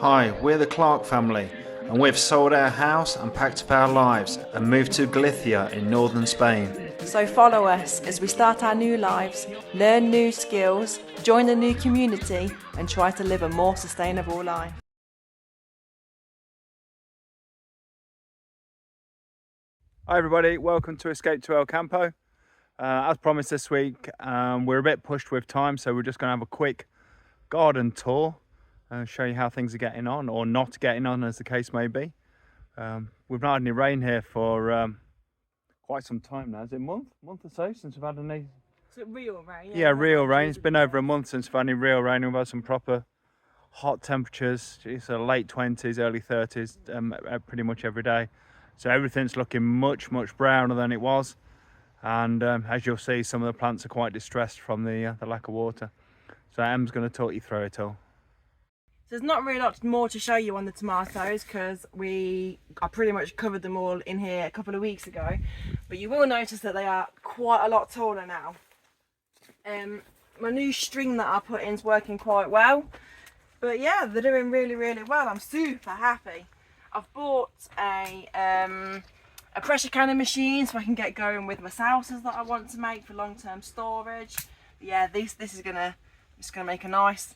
Hi, we're the Clark family, and we've sold our house and packed up our lives and moved to Galicia in northern Spain. So follow us as we start our new lives, learn new skills, join a new community, and try to live a more sustainable life. Hi everybody, welcome to Escape to El Campo. As promised this week, we're a bit pushed with time, so we're just going to have a quick garden tour and show you how things are getting on, or not getting on as the case may be. We've not had any rain here for quite some time now. Is it a month or so since we've had any? Is it real rain? Yeah, real rain. It's been over a month since we've had any real rain. We've had some proper hot temperatures, so late 20s, early 30s, pretty much every day. So everything's looking much browner than it was, and as you'll see, some of the plants are quite distressed from the lack of water. So Em's going to talk you through it all. So there's not really a lot more to show you on the tomatoes because I pretty much covered them all in here a couple of weeks ago, but you will notice that they are quite a lot taller now. My new string that I put in is working quite well, but yeah, they're doing really well. I'm super happy. I've bought a pressure canning machine so I can get going with my salsas that I want to make for long-term storage. But yeah, this is gonna make a nice,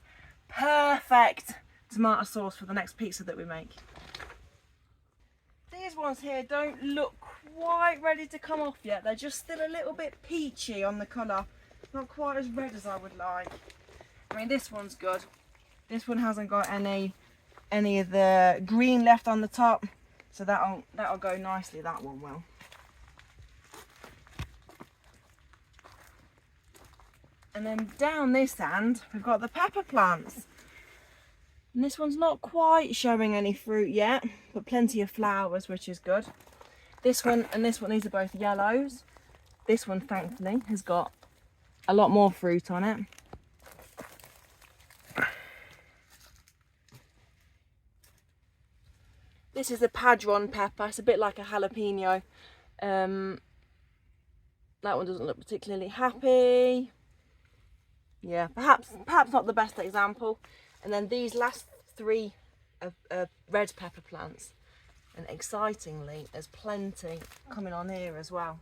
perfect tomato sauce for the next pizza that we make. These ones here don't look quite ready to come off yet. They're just still a little bit peachy on the colour, not quite as red as I would like. I mean, this one's good. This one hasn't got any of the green left on the top, so that'll go nicely. That one will. And then down this end we've got the pepper plants, and this one's not quite showing any fruit yet, but plenty of flowers, which is good. This one and this one, these are both yellows. This one thankfully has got a lot more fruit on it. This is a padron pepper. It's a bit like a jalapeno. That one doesn't look particularly happy. Yeah, perhaps not the best example. And then these last three are red pepper plants. And excitingly, there's plenty coming on here as well.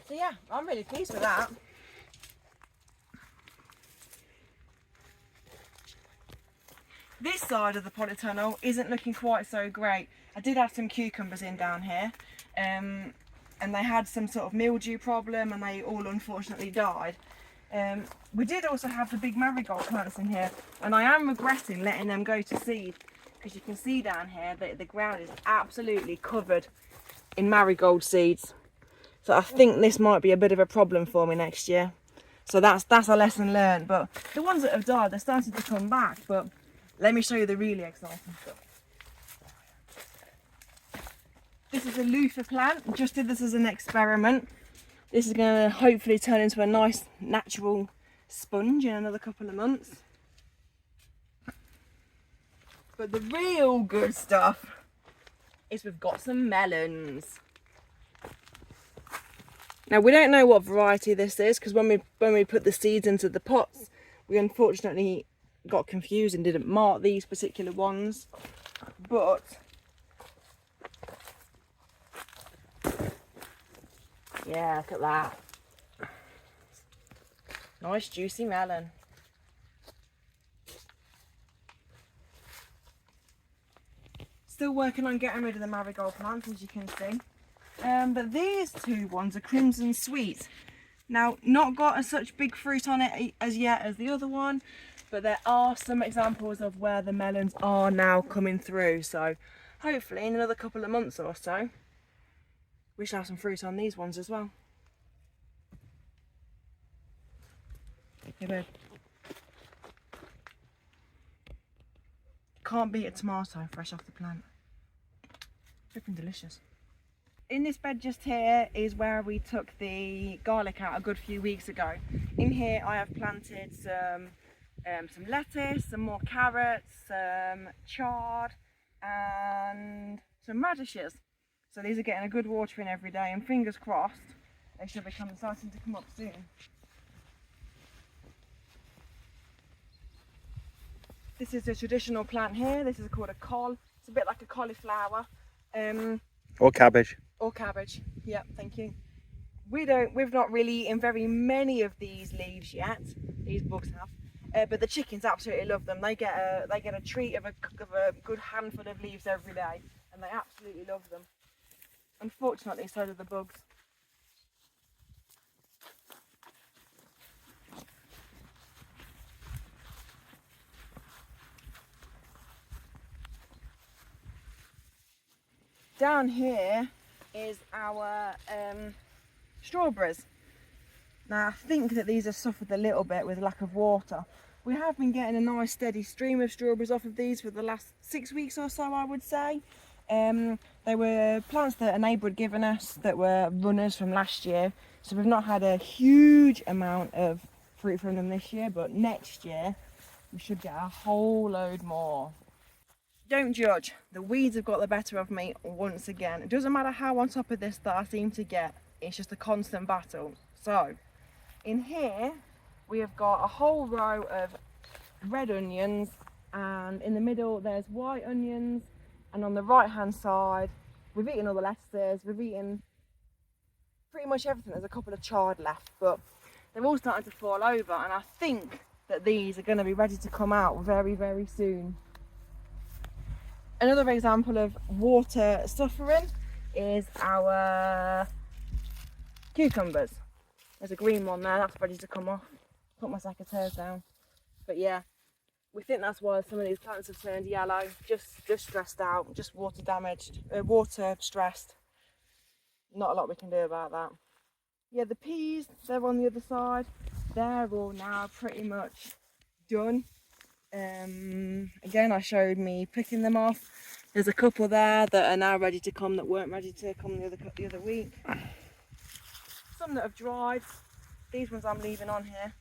So yeah, I'm really pleased with that. This side of the polytunnel isn't looking quite so great. I did have some cucumbers in down here, and they had some sort of mildew problem, and they all unfortunately died. We did also have the big marigold plants in here, and I am regretting letting them go to seed, because you can see down here that the ground is absolutely covered in marigold seeds. So I think this might be a bit of a problem for me next year. So that's a lesson learned. But the ones that have died, they're starting to come back. But let me show you the really exciting stuff. This is a loofah plant. Just did this as an experiment. This is going to hopefully turn into a nice natural sponge in another couple of months. But the real good stuff is we've got some melons. Now we don't know what variety this is, because when we put the seeds into the pots, we unfortunately got confused and didn't mark these particular ones. But yeah, look at that. Nice juicy melon. Still working on getting rid of the marigold plants, as you can see. But these two ones are crimson sweet. Now, not got as such big fruit on it as yet as the other one, but there are some examples of where the melons are now coming through. So hopefully in another couple of months or so, we shall have some fruit on these ones as well. Hey babe. Can't beat a tomato fresh off the plant. Flipping delicious. In this bed just here is where we took the garlic out a good few weeks ago. In here I have planted some lettuce, some more carrots, some chard and some radishes. So these are getting a good watering every day, and fingers crossed they should be starting to come up soon. This is a traditional plant here. This is called a col. It's a bit like a cauliflower. Or cabbage. Or cabbage. Yeah, thank you. We've not really eaten very many of these leaves yet. These bugs have, but the chickens absolutely love them. They get a treat of a good handful of leaves every day, and they absolutely love them. Unfortunately, so do the bugs. Down here is our strawberries. Now I think that these have suffered a little bit with lack of water. We have been getting a nice steady stream of strawberries off of these for the last 6 weeks or so, I would say. They were plants that a neighbour had given us that were runners from last year, so we've not had a huge amount of fruit from them this year, but next year we should get a whole load more. Don't judge, the weeds have got the better of me once again. It doesn't matter how on top of this that I seem to get, it's just a constant battle. So in here we have got a whole row of red onions, and in the middle there's white onions, and on the right hand side we've eaten all the lettuces, we've eaten pretty much everything. There's a couple of chard left, but they're all starting to fall over, and I think that these are going to be ready to come out very, very soon. Another example of water suffering is our cucumbers. There's a green one there, that's ready to come off. Put my secateurs down. But yeah, we think that's why some of these plants have turned yellow. Just stressed out, just water damaged, water stressed. Not a lot we can do about that. Yeah, the peas, they're on the other side. They're all now pretty much done. Again, I showed me picking them off. There's a couple there that are now ready to come that weren't ready to come the other week. Some that have dried. These ones I'm leaving on here.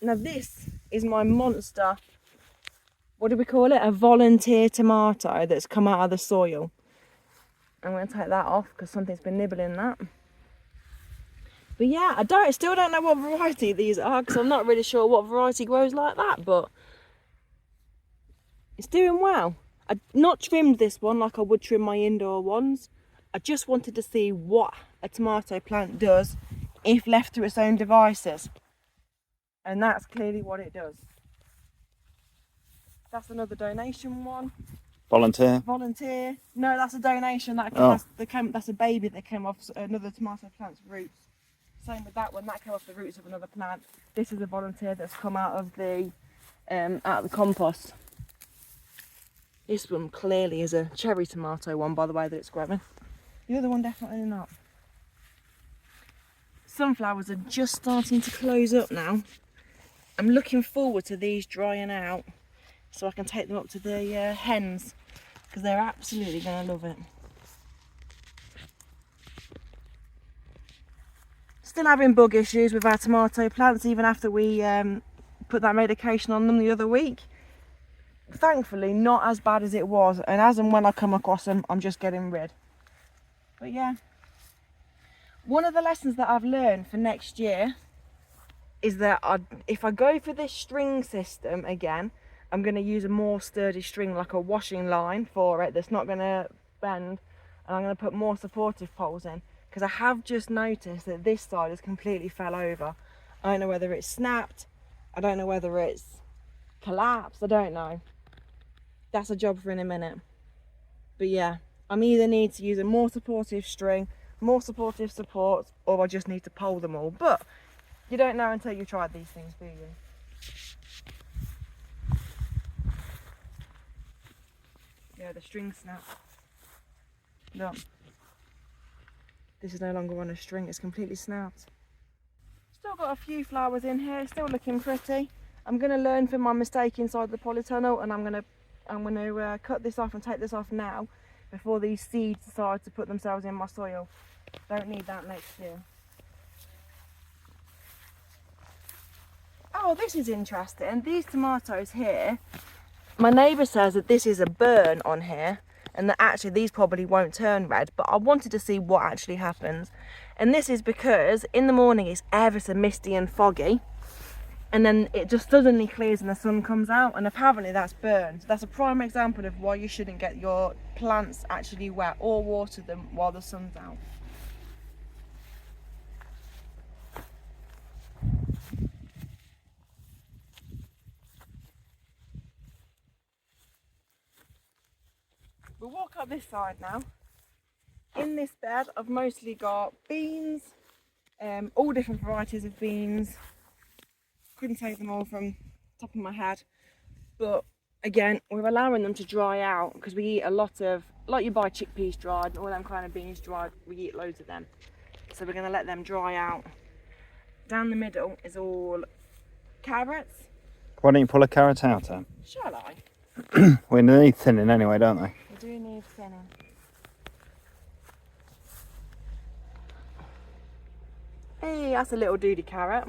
Now this is my monster, what do we call it? A volunteer tomato that's come out of the soil. I'm going to take that off because something's been nibbling that. But yeah, I still don't know what variety these are, because I'm not really sure what variety grows like that, but it's doing well. I've not trimmed this one like I would trim my indoor ones. I just wanted to see what a tomato plant does if left to its own devices. And that's clearly what it does. That's another donation one. Volunteer? Volunteer. No, that's a donation. That's a baby that came off another tomato plant's roots. Same with that one, that came off the roots of another plant. This is a volunteer that's come out of the compost. This one clearly is a cherry tomato one, by the way that it's growing. The other one definitely not. Sunflowers are just starting to close up now. I'm looking forward to these drying out so I can take them up to the hens, because they're absolutely going to love it. Still having bug issues with our tomato plants even after we put that medication on them the other week. Thankfully not as bad as it was, and as and when I come across them I'm just getting rid. But yeah, one of the lessons that I've learned for next year is that if I go for this string system again, I'm going to use a more sturdy string, like a washing line for it that's not going to bend, and I'm going to put more supportive poles in. Because I have just noticed that this side has completely fell over. I don't know whether it's snapped, I don't know whether it's collapsed, I don't know. That's a job for in a minute. But yeah, I'm either need to use a more supportive string, more supportive supports, or I just need to pole them all. But you don't know until you try these things, do you? Yeah, the string snapped. Look. This is no longer on a string, it's completely snapped. Still got a few flowers in here, still looking pretty. I'm going to learn from my mistake inside the polytunnel, and I'm going to cut this off and take this off now before these seeds decide to put themselves in my soil. Don't need that next year. Oh, this is interesting. These tomatoes here, my neighbour says that this is a burn on here, and that actually these probably won't turn red, but I wanted to see what actually happens. And this is because in the morning it's ever so misty and foggy, and then it just suddenly clears and the sun comes out, and apparently that's burned. That's a prime example of why you shouldn't get your plants actually wet or water them while the sun's out. We'll walk up this side now. In this bed I've mostly got beans, all different varieties of beans. Couldn't take them all from the top of my head, but again we're allowing them to dry out because we eat a lot of, like you buy chickpeas dried and all them kind of beans dried, we eat loads of them, so we're going to let them dry out. Down the middle is all carrots. Why don't you pull a carrot out, then? Shall I? We need thinning anyway, don't they? We do need thinning. Hey, that's a little doody carrot.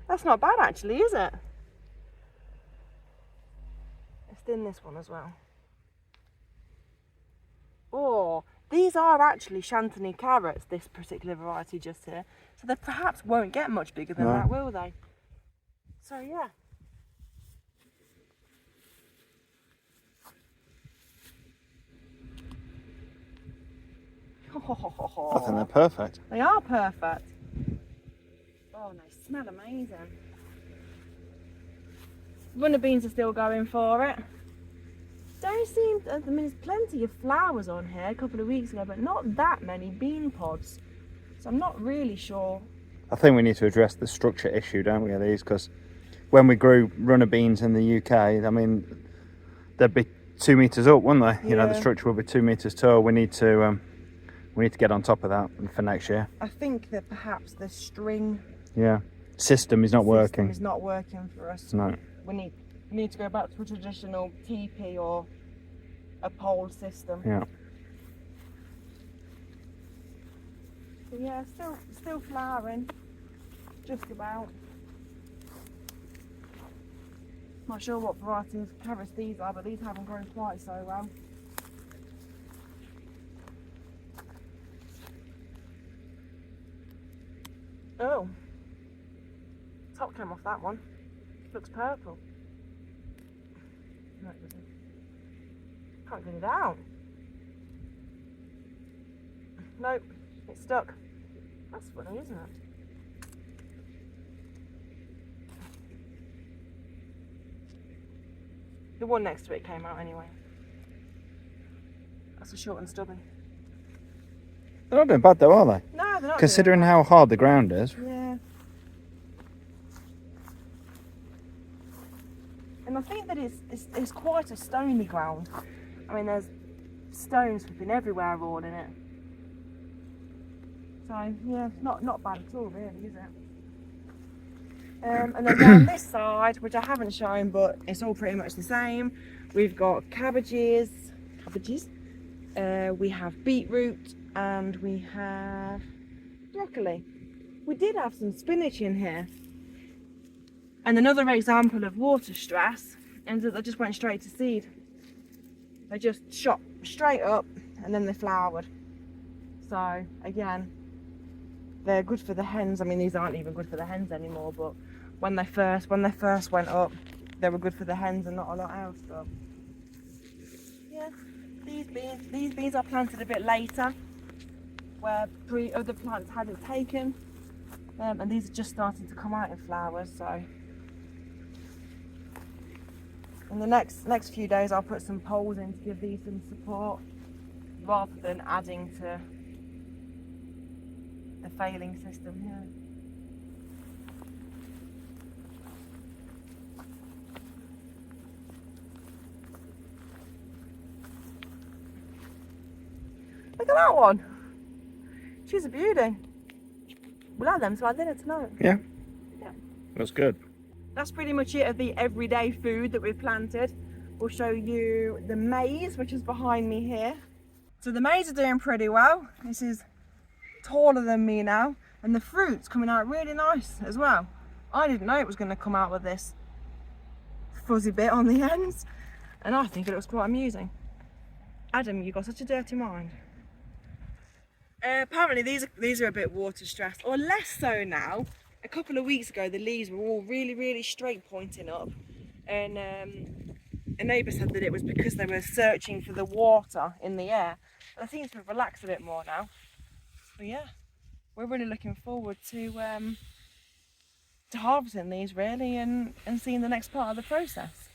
That's not bad actually, is it? Let's thin this one as well. Oh, these are actually Chantilly carrots, this particular variety just here. So they perhaps won't get much bigger than that, will they? So yeah. I think they're perfect. They are perfect. Oh, they smell amazing. Runner beans are still going for it. Don't seem, I mean, there's plenty of flowers on here a couple of weeks ago, but not that many bean pods. So I'm not really sure. I think we need to address the structure issue, don't we, of these? Because when we grew runner beans in the UK, I mean, they'd be 2 meters up, wouldn't they? You know, the structure will be 2 meters tall. We need to get on top of that for next year. I think that perhaps the string system is not working. Is not working for us. No. We need to go back to a traditional TP or a pole system. Yeah. But yeah, still flowering, just about. Not sure what variety of carrots these are, but these haven't grown quite so well. Oh, top came off that one. Looks purple. No, it doesn't. Can't get it out. Nope, it's stuck. That's funny, isn't it? The one next to it came out anyway. That's a short and stubby. They're not doing bad though, are they? No, they're not. Considering how hard the ground is. Yeah. And I think that it's quite a stony ground. I mean, there's stones flipping everywhere all in it. So yeah, not bad at all, really, is it? And then down this side, which I haven't shown, but it's all pretty much the same. We've got cabbages. We have beetroot, and we have broccoli. We did have some spinach in here. And another example of water stress, and they just went straight to seed. They just shot straight up and then they flowered. So again, they're good for the hens. I mean, these aren't even good for the hens anymore, but when they first went up, they were good for the hens and not a lot else. But yeah, these beans are planted a bit later, where other plants hadn't taken, and these are just starting to come out in flowers. So in the next few days, I'll put some poles in to give these some support, rather than adding to the failing system here. Look at that one. She's a beauty. We'll have them to our dinner tonight. Yeah. Yeah. That's good. That's pretty much it of the everyday food that we've planted. We'll show you the maize, which is behind me here. So the maize are doing pretty well. This is taller than me now, and the fruit's coming out really nice as well. I didn't know it was going to come out with this fuzzy bit on the ends, and I think it looks quite amusing. Adam, you got such a dirty mind. Apparently these are a bit water stressed, or less so now, a couple of weeks ago the leaves were all really straight pointing up, and a neighbour said that it was because they were searching for the water in the air. But they seem to have relaxed a bit more now. But yeah, we're really looking forward to harvesting these really, and seeing the next part of the process.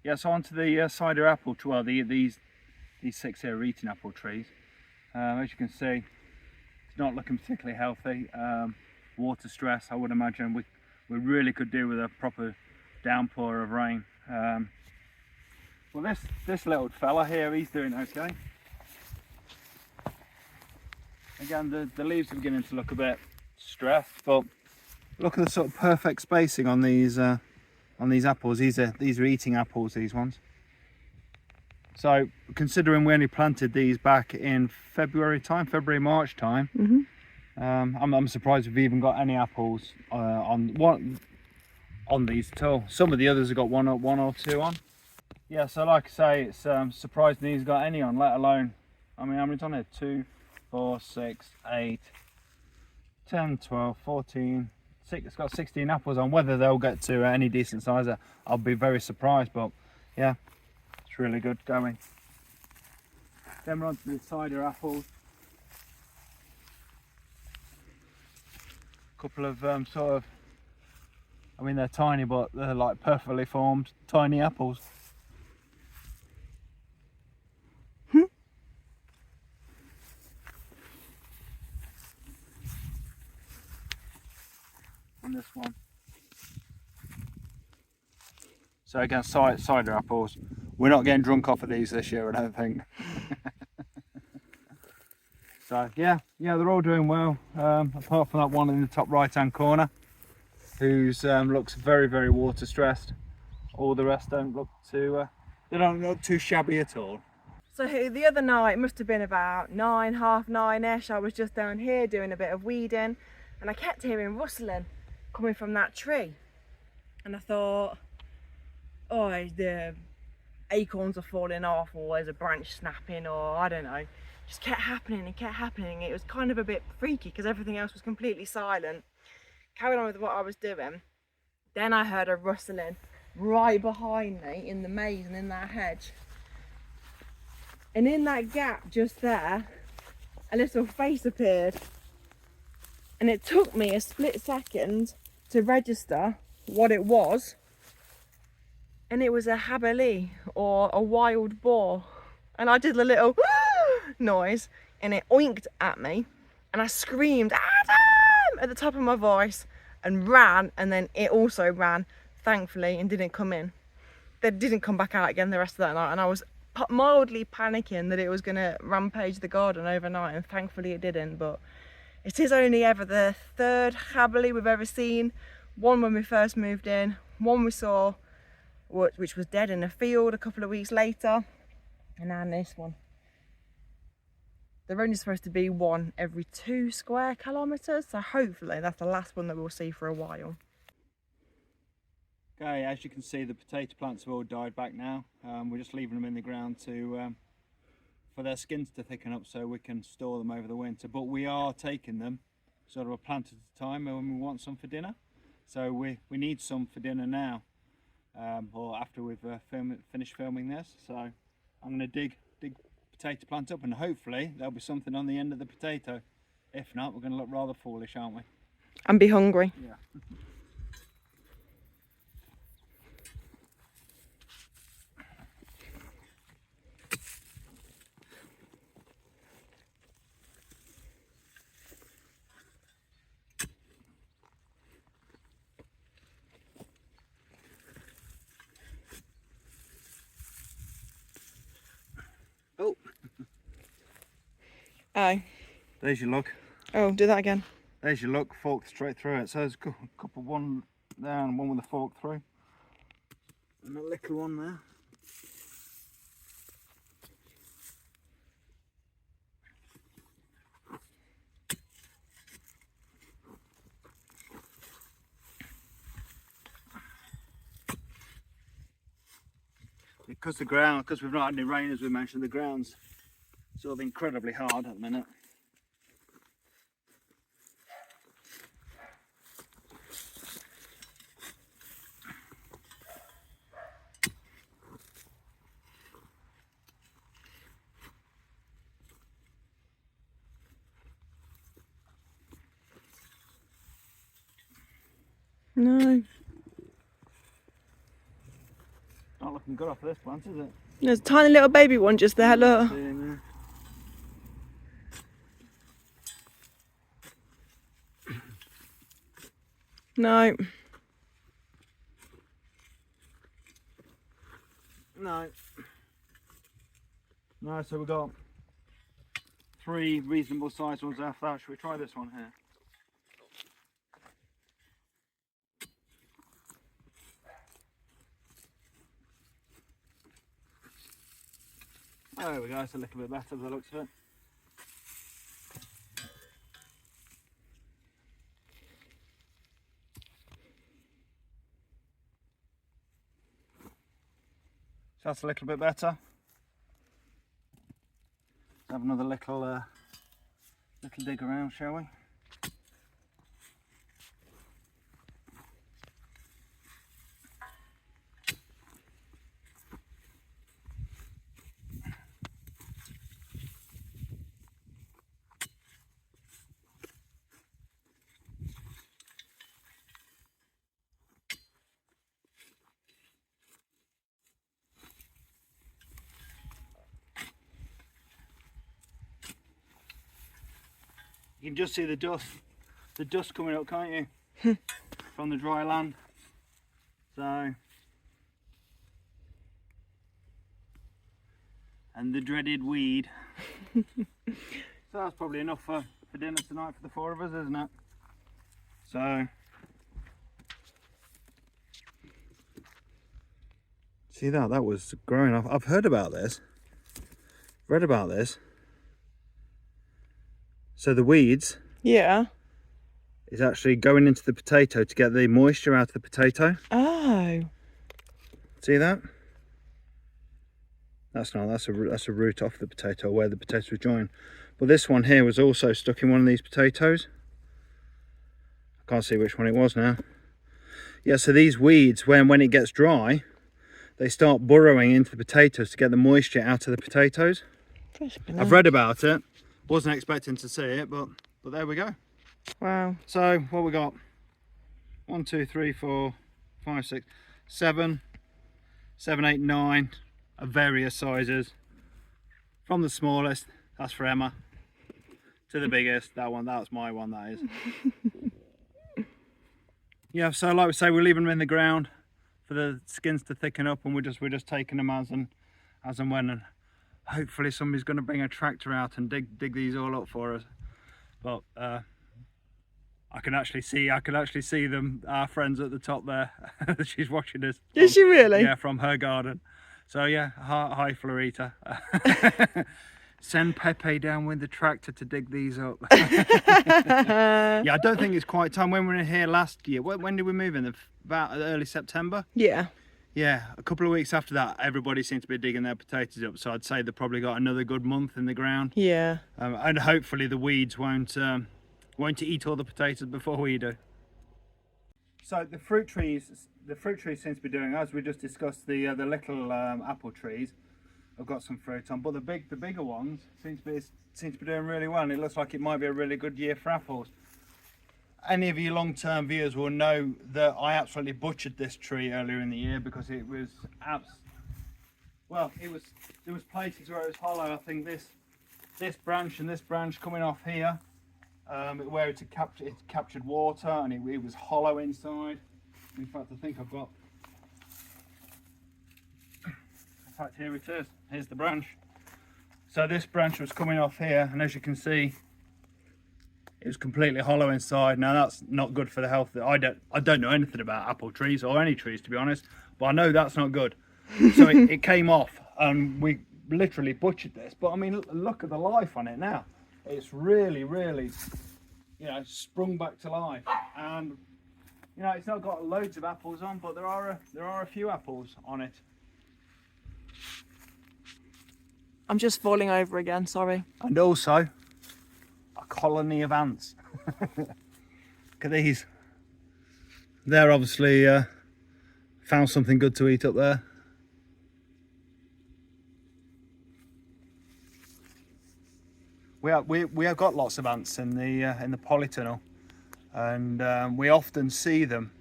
Yeah, so onto the cider apple tree. Well, these 6 here are eating apple trees. As you can see, it's not looking particularly healthy. Water stress, I would imagine we really could do with a proper downpour of rain. Well, this little fella here, he's doing okay. Again, the leaves are beginning to look a bit stressed, but look at the sort of perfect spacing on these apples. These are eating apples, these ones. So considering we only planted these back in February, March time, I'm surprised we've even got any apples on these at all. Some of the others have got one or two on. Yeah, so like I say, it's surprising these got any on, let alone, I mean, how many's on here? 2, 4, 6, 8, 10, 12, 14, it's got 16 apples on. Whether they'll get to any decent size, I'll be very surprised, but yeah, it's really good going. Then we're on to the cider apples. A couple of sort of, I mean, they're tiny, but they're like perfectly formed tiny apples. And this one. So again, cider apples. We're not getting drunk off of these this year, I don't think. So yeah, they're all doing well. Apart from that one in the top right-hand corner, who's looks very water stressed. All the rest don't look too. They don't look too shabby at all. So the other night, it must have been about 9, half 9ish. I was just down here doing a bit of weeding, and I kept hearing rustling coming from that tree, and I thought, oh, the acorns are falling off, or there's a branch snapping, or I don't know. It just kept happening and kept happening. It was kind of a bit freaky because everything else was completely silent. Carried on with what I was doing. Then I heard a rustling right behind me in the maize and in that hedge, and in that gap just there, a little face appeared. And it took me a split second to register what it was. And it was a jabalí, or a wild boar. And I did a little noise, and it oinked at me. And I screamed, "Adam!" at the top of my voice, and ran. And then it also ran, thankfully, and didn't come in. They didn't come back out again the rest of that night. And I was mildly panicking that it was going to rampage the garden overnight. And thankfully it didn't. But it is only ever the 3rd jabalí we've ever seen. One when we first moved in, one we saw which was dead in a field a couple of weeks later, and now this one. They're only supposed to be one every 2 square kilometres, so hopefully that's the last one that we'll see for a while. Okay, as you can see, the potato plants have all died back now. We're just leaving them in the ground to for their skins to thicken up so we can store them over the winter, but we are taking them sort of a plant at a time when we want some for dinner. So we need some for dinner now, or after we've finished filming this. So I'm going to dig potato plant up, and hopefully there'll be something on the end of the potato. If not, we're going to look rather foolish, aren't we? And be hungry. Yeah. Oh. Oh. There's your look. Oh, do that again. There's your look, forked straight through it. So there's a couple, one there and one with a fork through. And a little one there. Because we've not had any rain, as we mentioned, the ground's sort of incredibly hard at the minute. No. Not looking good off of this plant, is it? There's a tiny little baby one just there, look. No. No. No, so we've got 3 reasonable sized ones after that. Should we try this one here? Oh, there we go, it's a little bit better by the looks of it. So that's a little bit better. Let's have another little dig around, shall we? You can just see the dust coming up, can't you? From the dry land. So, and the dreaded weed. So that's probably enough for dinner tonight for the 4 of us, isn't it? So, see that was growing off. I've heard about this, read about this. So the weeds, Yeah. is actually going into the potato to get the moisture out of the potato. Oh. See that? That's a root off the potato where the potato was joined. But this one here was also stuck in one of these potatoes. I can't see which one it was now. Yeah, so these weeds, when it gets dry, they start burrowing into the potatoes to get the moisture out of the potatoes. I've read about it. Wasn't expecting to see it, but there we go. Wow. So what we got? 1, 2, 3, 4, 5, 6, 7, 8, 9 of various sizes. From the smallest, that's for Emma, to the biggest, that's my one, that is. Yeah, so like we say, we're leaving them in the ground for the skins to thicken up, and we're just taking them as and when, and hopefully somebody's going to bring a tractor out and dig these all up for us. But I can actually see them, our friends at the top there. She's watching us. Is she really? Yeah, from her garden. So yeah, hi Florita. Send Pepe down with the tractor to dig these up. Yeah, I don't think it's quite time. When we were here last year, when did we move in? About early September? Yeah. Yeah, a couple of weeks after that, everybody seemed to be digging their potatoes up. So I'd say they've probably got another good month in the ground. Yeah. And hopefully the weeds won't eat all the potatoes before we do. So the fruit trees seem to be doing, as we just discussed, the little apple trees have got some fruit on, but the bigger ones seem to be doing really well, and it looks like it might be a really good year for apples. Any of you long-term viewers will know that I absolutely butchered this tree earlier in the year because it was there was places where it was hollow. I think this branch and this branch coming off here, where it captured water, and it was hollow inside. In fact, I think I've got. In fact, here it is. Here's the branch. So this branch was coming off here, and as you can see, it was completely hollow inside. Now that's not good for the health. I don't know anything about apple trees or any trees, to be honest, but I know that's not good. So it came off, and we literally butchered this. But I mean, look at the life on it now. It's really, sprung back to life. And it's not got loads of apples on, but there are a few apples on it. I'm just falling over again, sorry. And also a colony of ants. Look at these. They're obviously found something good to eat up there. We have got lots of ants in the polytunnel, and we often see them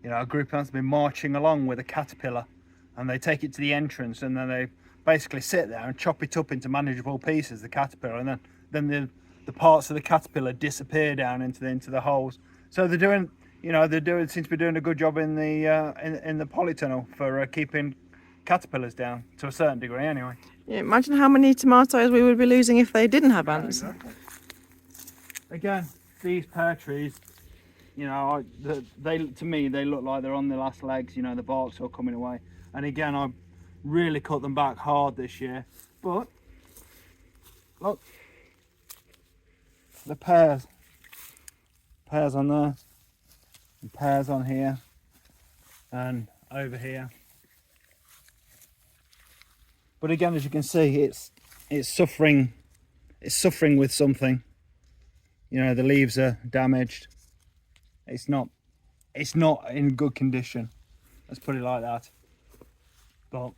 you know, a group of ants have been marching along with a caterpillar, and they take it to the entrance, and then they basically sit there and chop it up into manageable pieces, the caterpillar, and then the parts of the caterpillar disappear down into the holes. So they're doing, you know, seem to be doing a good job in the polytunnel for keeping caterpillars down to a certain degree, anyway. Yeah, imagine how many tomatoes we would be losing if they didn't have ants. Exactly. Again, these pear trees, you know, to me they look like they're on their last legs. You know, the bark's all coming away. And again, I really cut them back hard this year. But look, the pears on there, and pears on here, and over here. But again, as you can see, it's suffering with something. You know, the leaves are damaged. It's not in good condition. Let's put it like that. But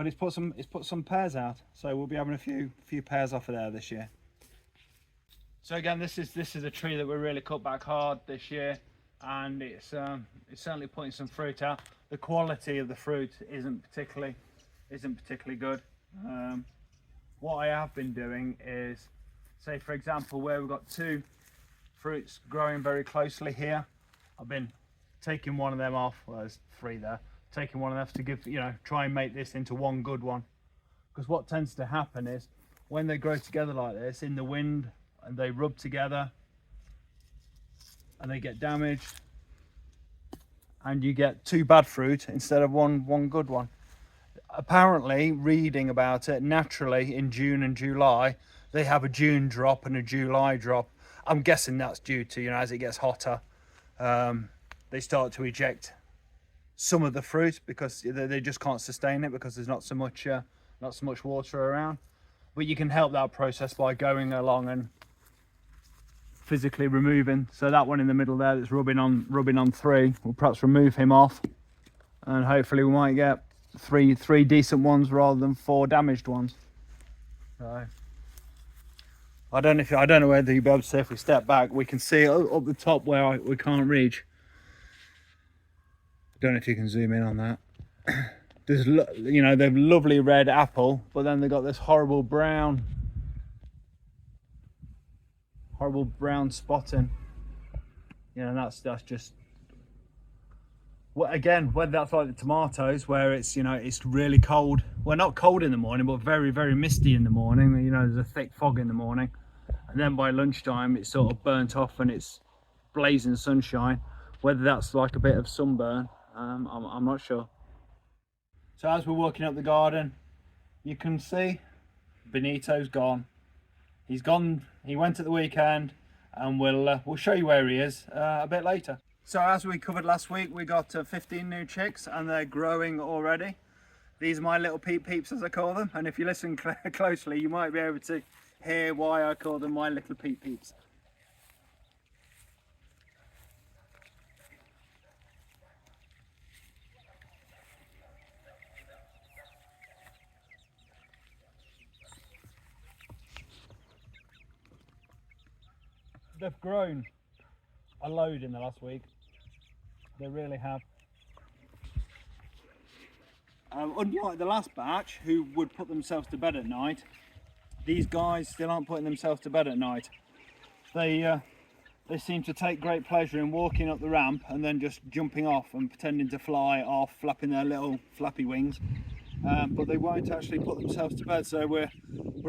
it's put some pears out, so we'll be having a few pears off of there this year. So again, this is a tree that we really cut back hard this year, and it's certainly putting some fruit out. The quality of the fruit isn't particularly good. What I have been doing is, say for example, where we've got two fruits growing very closely here, I've been taking one of them off. Well, there's three there. Taking one of them to give, you know, try and make this into one good one. Because what tends to happen is when they grow together like this in the wind and they rub together and they get damaged, and you get two bad fruit instead of one good one. Apparently, reading about it, naturally in June and July they have a June drop and a July drop. I'm guessing that's due to, you know, as it gets hotter, they start to eject some of the fruit because they just can't sustain it because there's not so much water around. But you can help that process by going along and physically removing. So that one in the middle there that's rubbing on three, we'll perhaps remove him off, and hopefully we might get three decent ones rather than four damaged ones. So I don't know whether you'll be able to see. If we step back, we can see up the top where we can't reach. I don't know if you can zoom in on that. There's, you know, they've lovely red apple, but then they've got this horrible brown spotting. You know, and that's just, well, again, whether that's like the tomatoes, where it's, you know, it's really cold. Well, not cold in the morning, but very, very misty in the morning. You know, there's a thick fog in the morning, and then by lunchtime it's sort of burnt off and it's blazing sunshine. Whether that's like a bit of sunburn, I'm not sure. So as we're walking up the garden, you can see Benito's gone. He's gone. He went at the weekend, and we'll show you where he is a bit later. So as we covered last week, we got 15 new chicks, and they're growing already. These are my little peeps, as I call them, and if you listen closely, you might be able to hear why I call them my little peeps. They've grown a load in the last week. They really have. Unlike the last batch, who would put themselves to bed at night, these guys still aren't putting themselves to bed at night. They seem to take great pleasure in walking up the ramp and then just jumping off and pretending to fly off, flapping their little flappy wings. But they won't actually put themselves to bed, so we're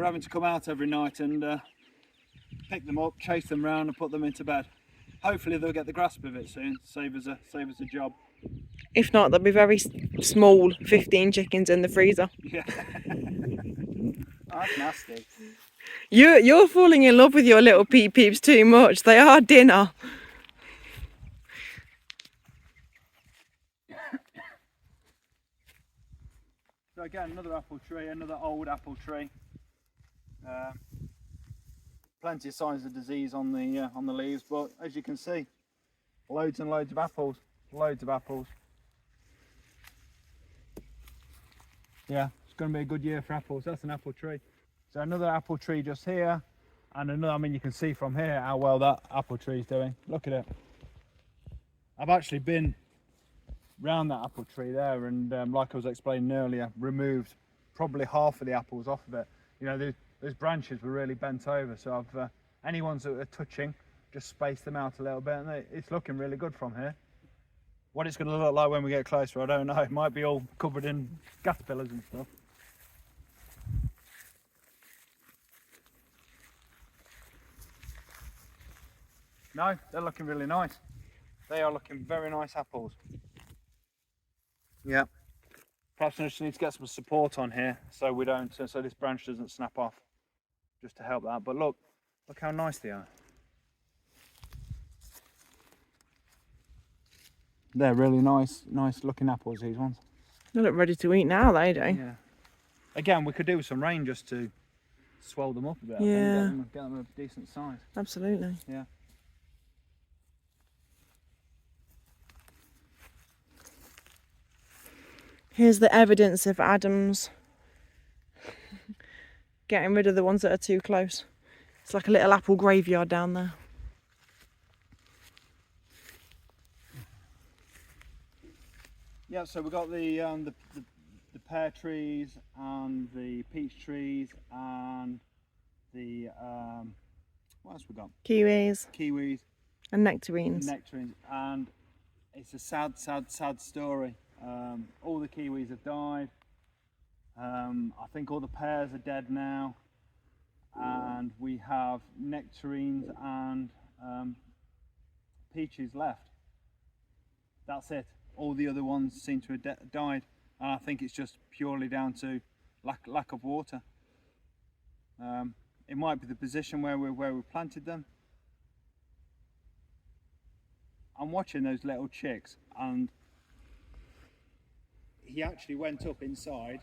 having to come out every night and pick them up, chase them around and put them into bed. Hopefully they'll get the grasp of it soon, save us a job. If not, there'll be very small 15 chickens in the freezer. Yeah. That's nasty. You're falling in love with your little peeps too much. They are dinner. So again, another apple tree, another old apple tree. Plenty of signs of disease on the leaves, but as you can see, loads and loads of apples. Yeah, it's going to be a good year for apples. That's an apple tree. So another apple tree just here, and another. I mean, you can see from here how well that apple tree is doing. Look at it. I've actually been round that apple tree there, and like I was explaining earlier, removed probably half of the apples off of it. You know, those branches were really bent over, so I've any ones that are touching, just spaced them out a little bit, and it's looking really good from here. What it's going to look like when we get closer, I don't know. It might be all covered in gas pillars and stuff. No, they're looking really nice. They are looking very nice apples. Yeah. Perhaps I just need to get some support on here so we don't, so this branch doesn't snap off, just to help that. But look how nice they are. They're really nice looking apples, these ones. They look ready to eat now, they do. Yeah. Again, we could do with some rain just to swell them up a bit. Yeah. Get them a decent size. Absolutely. Yeah. Here's the evidence of Adam's getting rid of the ones that are too close. It's like a little apple graveyard down there. Yeah, so we've got the pear trees and the peach trees and the what else we got? Kiwis And nectarines. And it's a sad story. All the kiwis have died. I think all the pears are dead now, and we have nectarines and peaches left. That's it. All the other ones seem to have died, and I think it's just purely down to lack of water. It might be the position where we planted them. I'm watching those little chicks, and he actually went up inside.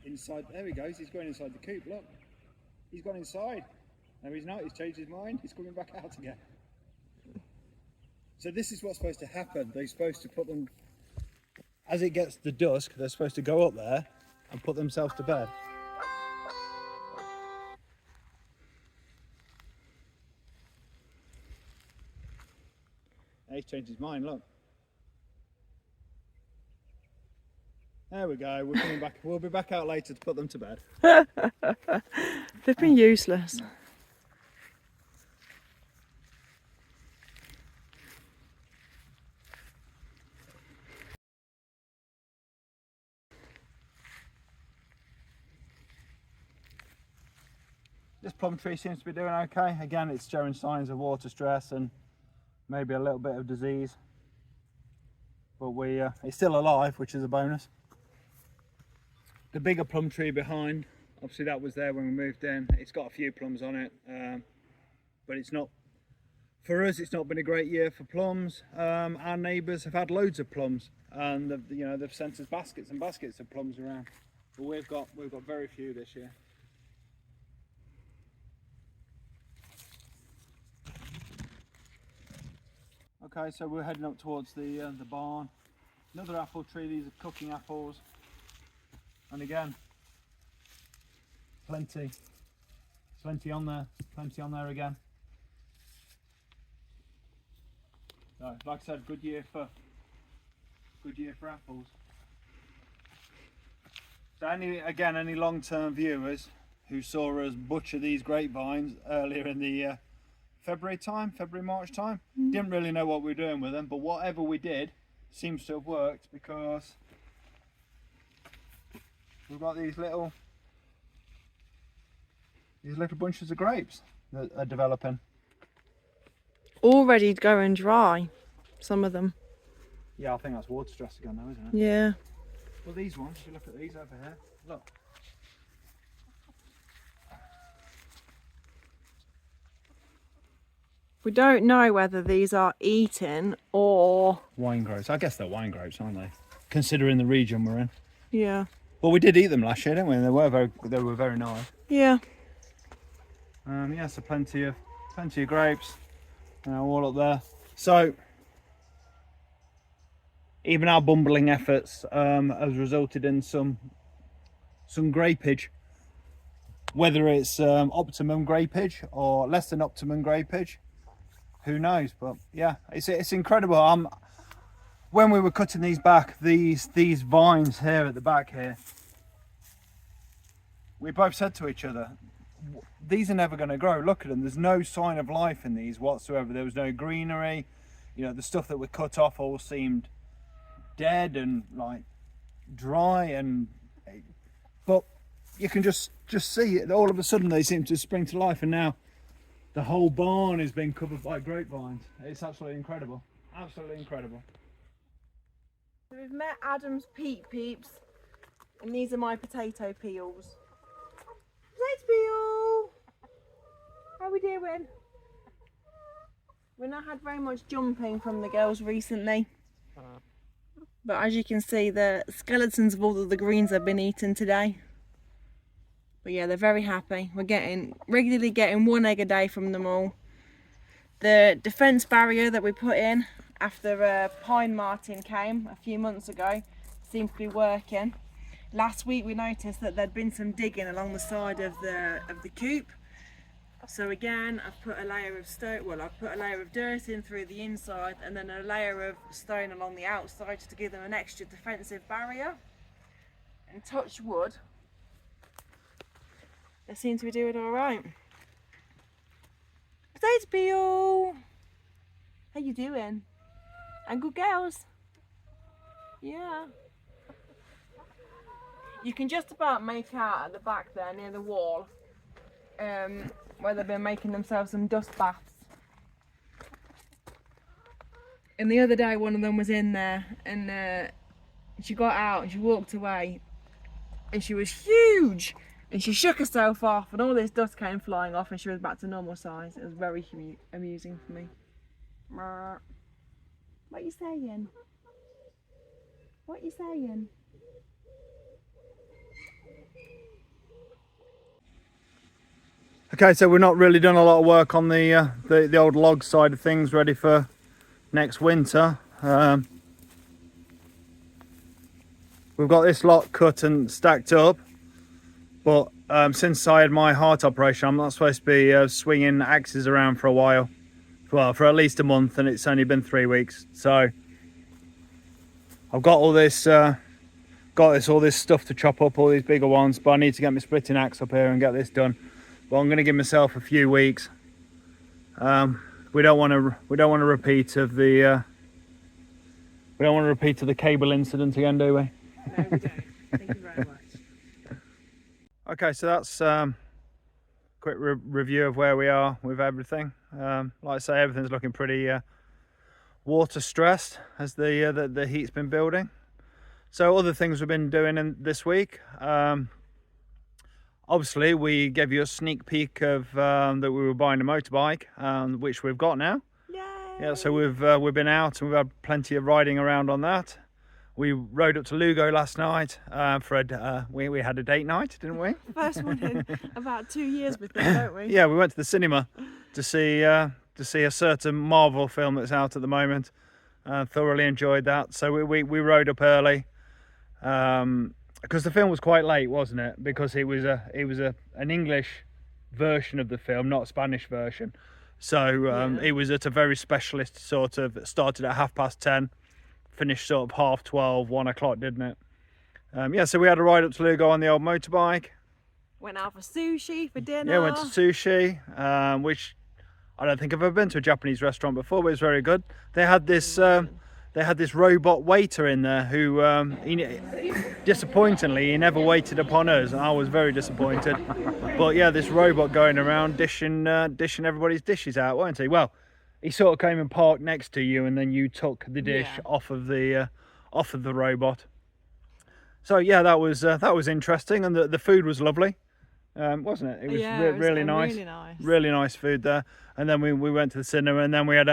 There he goes. He's going inside the coop. Look, he's gone inside. No, he's not. He's changed his mind. He's coming back out again. So this is what's supposed to happen. They're supposed to put them, as it gets to dusk, they're supposed to go up there and put themselves to bed. He's changed his mind, look. There we go, we're coming back. We'll be back out later to put them to bed. They've been useless. This plum tree seems to be doing okay. Again, it's showing signs of water stress and maybe a little bit of disease. But it's still alive, which is a bonus. The bigger plum tree behind, obviously that was there when we moved in. It's got a few plums on it, but it's not, for us it's not been a great year for plums. Our neighbours have had loads of plums, and they've sent us baskets and baskets of plums around. But we've got very few this year. Okay, so we're heading up towards the barn. Another apple tree. These are cooking apples. And again, plenty on there again. So, like I said, good year for apples. So any long-term viewers who saw us butcher these grapevines earlier in the February, March time, didn't really know what we were doing with them, but whatever we did seems to have worked, because we've got these little bunches of grapes that are developing. Already going dry, some of them. Yeah, I think that's water stress again though, isn't it? Yeah. Well, these ones, if you look at these over here, look. We don't know whether these are eaten or Wine grapes. I guess they're wine grapes, aren't they? Considering the region we're in. Yeah. Well, we did eat them last year, didn't we? And they were very nice. Yeah. Yeah, so plenty of grapes, all up there. So even our bumbling efforts has resulted in some grapeage. Whether it's optimum grapeage or less than optimum grapeage, who knows? But yeah, it's incredible. when we were cutting these back, these vines here at the back here, we both said to each other, these are never going to grow. Look at them, there's no sign of life in these whatsoever. There was no greenery, you know, the stuff that we cut off all seemed dead and like dry, and but you can just see it. All of a sudden they seem to spring to life, and now the whole barn is being covered by grapevines. It's absolutely incredible, absolutely incredible. So we've met Adam's peeps, and these are my potato peels. Potato peel! How are we doing? We've not had very much jumping from the girls recently. But as you can see, the skeletons of all of the greens have been eaten today. But yeah, they're very happy. We're regularly getting 1 egg a day from them all. The defence barrier that we put in after Pine Martin came a few months ago seems to be working. Last week we noticed that there'd been some digging along the side of the coop. So again, I've put a layer of stone, well, I've put a layer of dirt in through the inside and then a layer of stone along the outside to give them an extra defensive barrier. And touch wood, they seem to be doing all right. Potato peel! How you doing? And good girls? Yeah. You can just about make out at the back there near the wall where they've been making themselves some dust baths. And the other day one of them was in there, and she got out and she walked away, and she was huge, and she shook herself off and all this dust came flying off and she was back to normal size. It was very amusing for me. What are you saying? What are you saying? Okay, so we're not really done a lot of work on the old log side of things, ready for next winter. We've got this lot cut and stacked up, but since I had my heart operation, I'm not supposed to be swinging axes around for a while. Well, for at least a month, and it's only been 3 weeks. So I've got all this, all this stuff to chop up, all these bigger ones, but I need to get my splitting axe up here and get this done. But I'm going to give myself a few weeks. We don't want to repeat of the cable incident again, do we? No, we don't. Thank you very much. Okay, so that's quick review of where we are with everything. Like I say, everything's looking pretty water stressed as the heat's been building. So other things we've been doing this week. Obviously, we gave you a sneak peek of that we were buying a motorbike, which we've got now. Yay! Yeah, so we've been out and we've had plenty of riding around on that. We rode up to Lugo last night we had a date night, didn't we? First one in about 2 years with them, don't we? Yeah, we went to the cinema to see a certain Marvel film that's out at the moment. Thoroughly enjoyed that. So we rode up early. Because the film was quite late, wasn't it? Because it was an English version of the film, not a Spanish version. So it was at a very specialist sort of. It started at 10:30, finished sort of 12:30, 1 o'clock, didn't it? Yeah. So we had a ride up to Lugo on the old motorbike. Went out for sushi for dinner. Yeah, went to sushi, which I don't think I've ever been to a Japanese restaurant before, but it was very good. They had this. They had this robot waiter in there who, disappointingly, he never waited upon us. I was very disappointed. But yeah, this robot going around dishing everybody's dishes out, weren't he? Well, he sort of came and parked next to you, and then you took the dish off of the robot. So yeah, that was interesting, and the food was lovely, wasn't it? It was really nice. Really nice food there. And then we went to the cinema, and then we had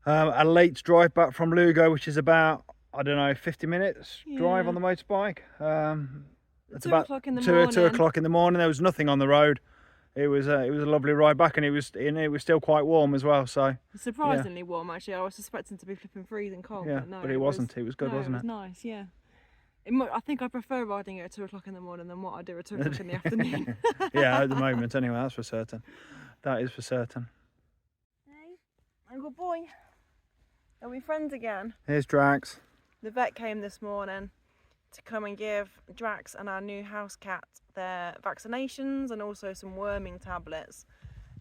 a late drive back from Lugo, which is about, I don't know, 50 minutes drive on the motorbike. It's about 2 o'clock in the morning. There was nothing on the road. It was a lovely ride back, and it was still quite warm as well. So surprisingly warm, actually. I was expecting to be flipping freezing cold. Yeah, but it wasn't. It was good, wasn't it? It was nice. Yeah. I think I prefer riding it at 2 o'clock in the morning than what I do at 2 o'clock in the afternoon. Yeah, at the moment, anyway. That's for certain. That is for certain. Hey, I'm a good boy. Are we friends again? Here's Drax. The vet came this morning to come and give Drax and our new house cat their vaccinations and also some worming tablets.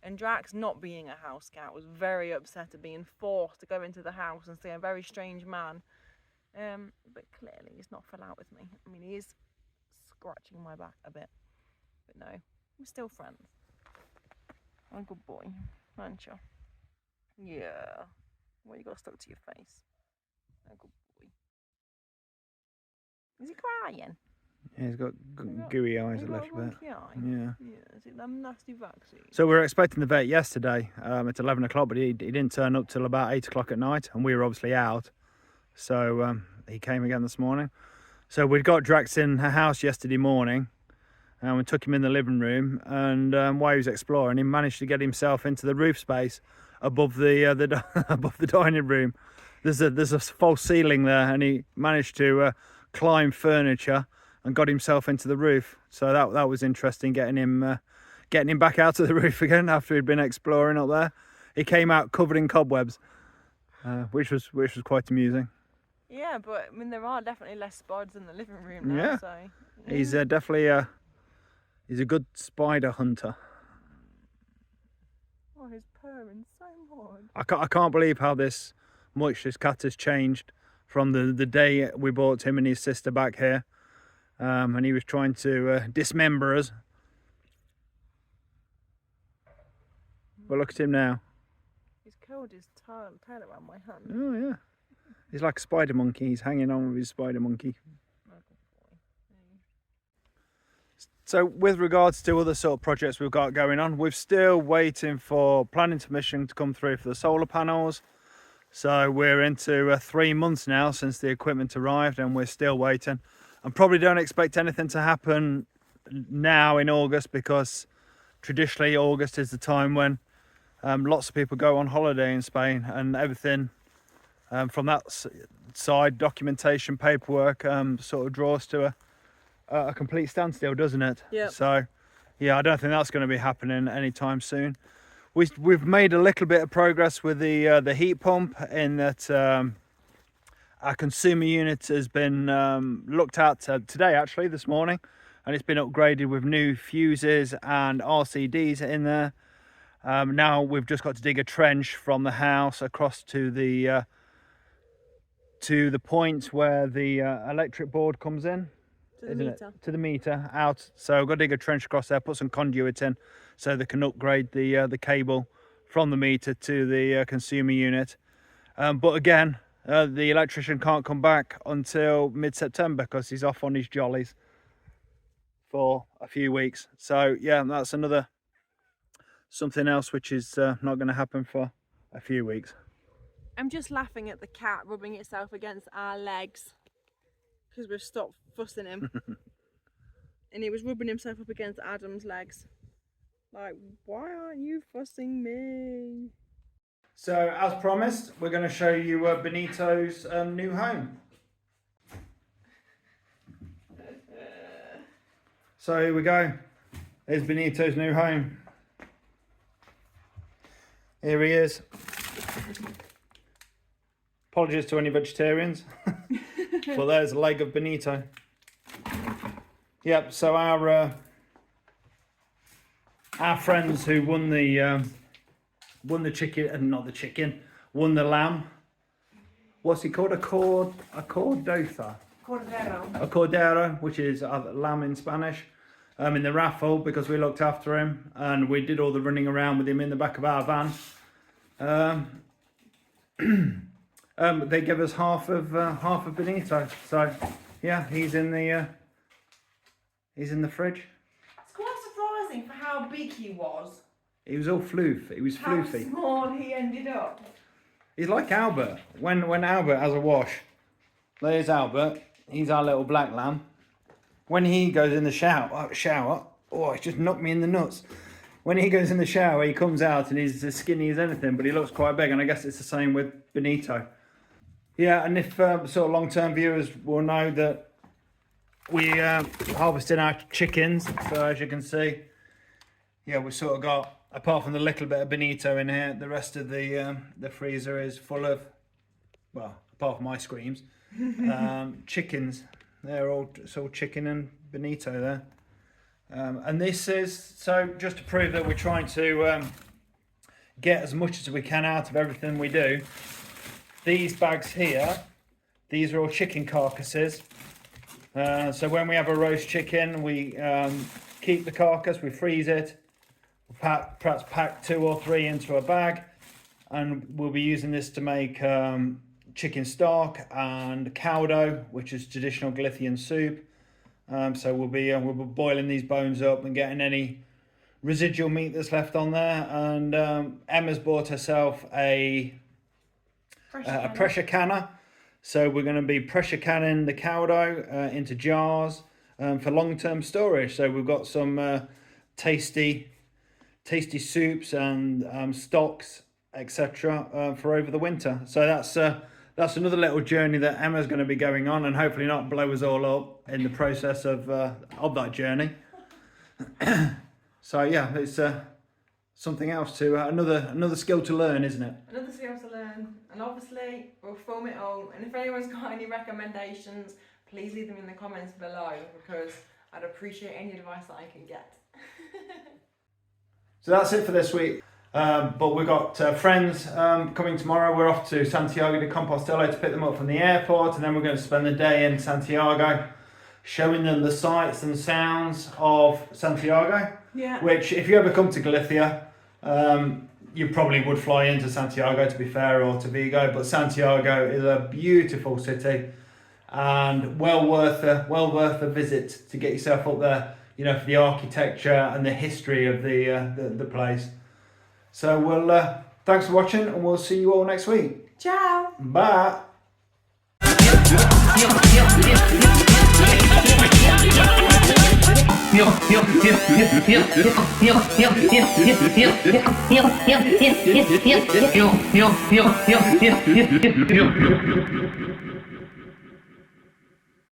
And Drax, not being a house cat, was very upset at being forced to go into the house and see a very strange man. But clearly he's not fell out with me. I mean, he is scratching my back a bit. But no, we're still friends. I'm a good boy, aren't you? Yeah. What you got stuck to your face? A good boy. Is he crying? Yeah, he's got gooey eyes a little bit. Yeah. Yeah. Yeah, is it them nasty vaccines? So we were expecting the vet yesterday at 11 o'clock, but he didn't turn up till about 8 o'clock at night, and we were obviously out. So he came again this morning. So we'd got Drax in her house yesterday morning, and we took him in the living room, and while he was exploring, he managed to get himself into the roof space above the above the dining room. There's a false ceiling there, and he managed to climb furniture and got himself into the roof. So that was interesting, getting him back out of the roof again after he'd been exploring up there. He came out covered in cobwebs, which was quite amusing. Yeah, but I mean there are definitely less spiders in the living room now. Yeah. So He's definitely he's a good spider hunter. oh, he's purring so hard. I can't believe how much this cat has changed from the day we brought him and his sister back here, and he was trying to dismember us. But look at him now. He's curled his tail around my hand. Oh yeah, he's like a spider monkey. He's hanging on with his spider monkey. So with regards to other sort of projects we've got going on, we're still waiting for planning permission to come through for the solar panels. So we're into 3 months now since the equipment arrived, and we're still waiting. And probably don't expect anything to happen now in August, because traditionally August is the time when lots of people go on holiday in Spain, and everything from that side, documentation, paperwork, sort of draws to a complete standstill, doesn't it? Yeah. So yeah, I don't think that's going to be happening anytime soon. We've made a little bit of progress with the heat pump, in that our consumer unit has been looked at today, actually this morning, and it's been upgraded with new fuses and RCDs in there. Now we've just got to dig a trench from the house across to the point where the electric board comes in. To the meter out. So I've got to dig a trench across there, put some conduit in, so they can upgrade the cable from the meter to the consumer unit. But again, the electrician can't come back until mid-September, because he's off on his jollies for a few weeks. So yeah, that's something else which is not going to happen for a few weeks. I'm just laughing at the cat rubbing itself against our legs because we've stopped fussing him. And he was rubbing himself up against Adam's legs. Like, why aren't you fussing me? So as promised, we're going to show you Benito's new home. So here we go. There's Benito's new home. Here he is. Apologies to any vegetarians, but there's a leg of Benito. Yep. So our friends who won the chicken, and not the chicken, won the lamb. What's it called? A cordero, which is a lamb in Spanish. In the raffle, because we looked after him and we did all the running around with him in the back of our van. They give us half of Benito. So yeah, he's in the fridge. It's quite surprising for how big he was. He was all floof. He was floofy. How small he ended up. He's like Albert. When Albert has a wash, there's Albert. He's our little black lamb. When he goes in the shower, it's just knocked me in the nuts. When he goes in the shower, he comes out and he's as skinny as anything, but he looks quite big, and I guess it's the same with Benito. Yeah, and if sort of long-term viewers will know that we harvested our chickens, so as you can see, yeah, we sort of got, apart from the little bit of Benito in here, the rest of the freezer is full of well, apart from my screams, chickens. It's all chicken and bonito there. And this is, so just to prove that we're trying to get as much as we can out of everything we do, these bags here, these are all chicken carcasses. So when we have a roast chicken, we keep the carcass, we freeze it, perhaps pack 2 or 3 into a bag, and we'll be using this to make chicken stock and cow dough, which is traditional Galician soup. So we'll be boiling these bones up and getting any residual meat that's left on there. And Emma's bought herself a pressure canner. So we're going to be pressure canning the cow dough into jars for long-term storage. So we've got some tasty soups and stocks, etc. For over the winter. So that's another little journey that Emma's going to be going on, and hopefully not blow us all up in the process of that journey. So yeah, it's something else to another skill to learn, isn't it? Another skill to learn, and obviously we'll film it all. And if anyone's got any recommendations, please leave them in the comments below, because I'd appreciate any advice that I can get. So that's it for this week. But we've got friends coming tomorrow. We're off to Santiago de Compostela to pick them up from the airport, and then we're going to spend the day in Santiago showing them the sights and sounds of Santiago. Yeah. Which, if you ever come to Galicia, you probably would fly into Santiago, to be fair, or to Vigo. But Santiago is a beautiful city and well worth a visit to get yourself up there. You know, for the architecture and the history of the place. So we'll thanks for watching, and we'll see you all next week. Ciao. Bye.